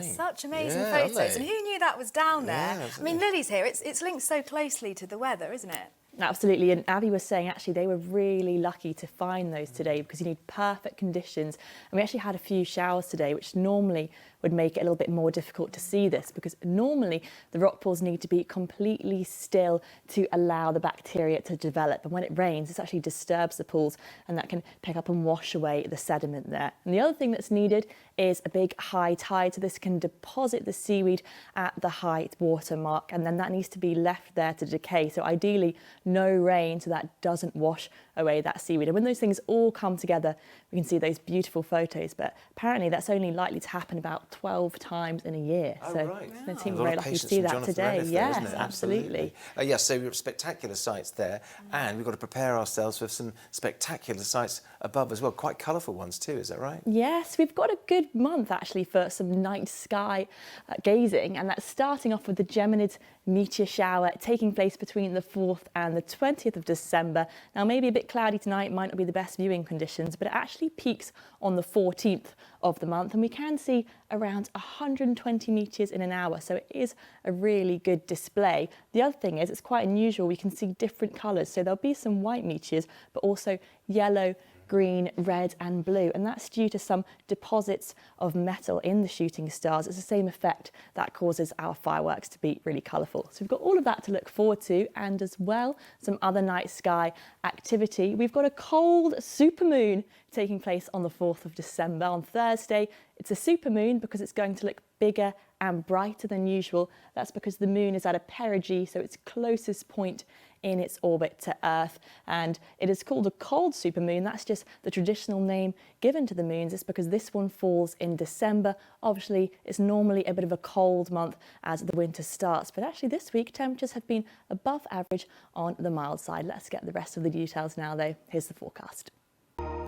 flying. Such amazing Yeah, photos. And who knew that was down there? Yeah, I mean, Lily's here. It's linked so closely to the weather, isn't it? Absolutely, and Abby was saying actually they were really lucky to find those today because you need perfect conditions. And we actually had a few showers today, which normally would make it a little bit more difficult to see this because normally the rock pools need to be completely still to allow the bacteria to develop. And when it rains, this actually disturbs the pools and that can pick up and wash away the sediment there. And the other thing that's needed is a big high tide, so this can deposit the seaweed at the high water mark, and then that needs to be left there to decay. So ideally, no rain so that doesn't wash away that seaweed. And when those things all come together, we can see those beautiful photos, but apparently that's only likely to happen about 12 times in a year. Oh, so right. the Wow. team were very lucky to see that today. Yes, absolutely. Yes, so we've got spectacular sights there, and we've got to prepare ourselves for some spectacular sights above as well, quite colourful ones too, is that right? Yes, we've got a good month actually for some night sky gazing, and that's starting off with the Geminids meteor shower taking place between the 4th and the 20th of December. Now, maybe a bit cloudy tonight, might not be the best viewing conditions, but it actually peaks on the 14th of the month, and we can see around 120 meteors in an hour, so it is a really good display. The other thing is it's quite unusual, we can see different colours, so there'll be some white meteors, but also yellow, green, red and blue, and that's due to some deposits of metal in the shooting stars. It's the same effect that causes our fireworks to be really colourful. So we've got all of that to look forward to, and as well some other night sky activity. We've got a cold supermoon taking place on the 4th of December. On Thursday, it's a supermoon because it's going to look bigger and brighter than usual. That's because the moon is at a perigee, so it's closest point in its orbit to Earth, and it is called a cold supermoon. That's just the traditional name given to the moons. It's because this one falls in December. Obviously, it's normally a bit of a cold month as the winter starts, but actually this week temperatures have been above average on the mild side. Let's get the rest of the details now though. Here's the forecast.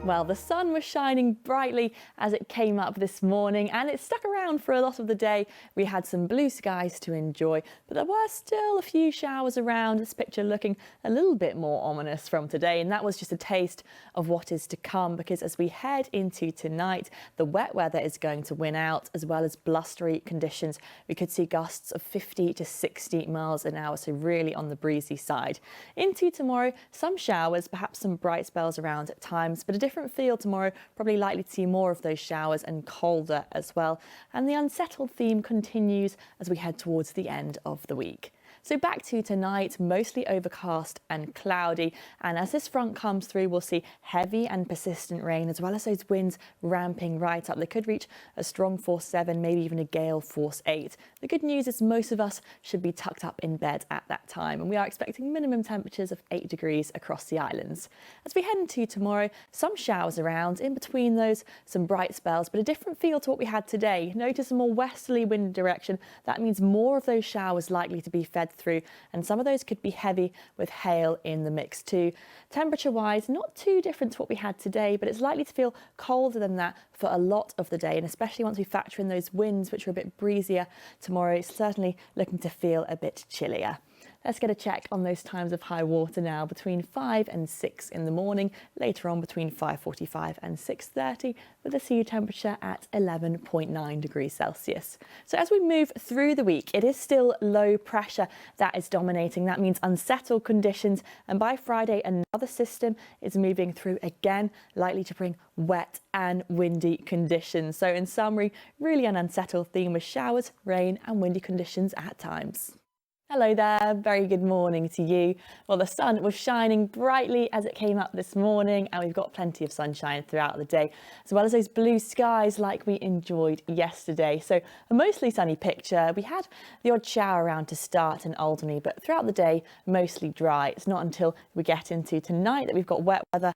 Well, the sun was shining brightly as it came up this morning, and it stuck around for a lot of the day. We had some blue skies to enjoy, but there were still a few showers around. This picture looking a little bit more ominous from today, and that was just a taste of what is to come, because as we head into tonight, the wet weather is going to win out, as well as blustery conditions. We could see gusts of 50 to 60 miles an hour, so really on the breezy side. Into tomorrow, some showers, perhaps some bright spells around at times, but a different feel tomorrow, probably likely to see more of those showers and colder as well. And the unsettled theme continues as we head towards the end of the week. So back to tonight, mostly overcast and cloudy. And as this front comes through, we'll see heavy and persistent rain, as well as those winds ramping right up. They could reach a strong force 7, maybe even a gale force 8. The good news is most of us should be tucked up in bed at that time, and we are expecting minimum temperatures of 8 degrees across the islands. As we head into tomorrow, some showers around, in between those some bright spells, but a different feel to what we had today. Notice a more westerly wind direction. That means more of those showers likely to be fed through, and some of those could be heavy with hail in the mix too. Temperature wise, not too different to what we had today, but it's likely to feel colder than that for a lot of the day, and especially once we factor in those winds, which are a bit breezier tomorrow, it's certainly looking to feel a bit chillier. Let's get a check on those times of high water now, between 5 and 6 in the morning, later on between 5:45 and 6:30, with the sea temperature at 11.9 degrees Celsius. So as we move through the week, it is still low pressure that is dominating. That means unsettled conditions, and by Friday another system is moving through again, likely to bring wet and windy conditions. So in summary, really an unsettled theme with showers, rain and windy conditions at times. Hello there, very good morning to you. Well, the sun was shining brightly as it came up this morning, and we've got plenty of sunshine throughout the day, as well as those blue skies like we enjoyed yesterday. So a mostly sunny picture. We had the odd shower around to start in Alderney, but throughout the day, mostly dry. It's not until we get into tonight that we've got wet weather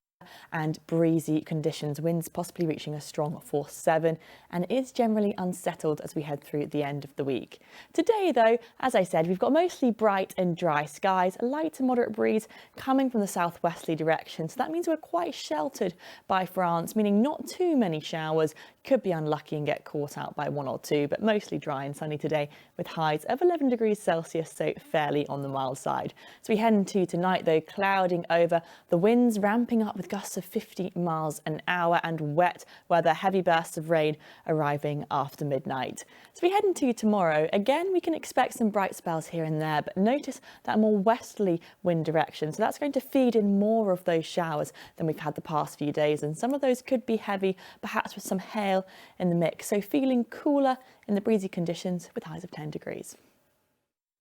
and breezy conditions, winds possibly reaching a strong force 7, and it is generally unsettled as we head through the end of the week. Today though, as I said, we've got mostly bright and dry skies, a light to moderate breeze coming from the southwesterly direction, so that means we're quite sheltered by France, meaning not too many showers. Could be unlucky and get caught out by 1 or 2, but mostly dry and sunny today with highs of 11 degrees Celsius, so fairly on the mild side. So we head into tonight though, clouding over, the winds ramping up with gusts of 50 miles an hour, and wet weather, heavy bursts of rain arriving after midnight. As we head into tomorrow, again, we can expect some bright spells here and there, but notice that a more westerly wind direction. So that's going to feed in more of those showers than we've had the past few days. And some of those could be heavy, perhaps with some hail in the mix. So feeling cooler in the breezy conditions with highs of 10 degrees.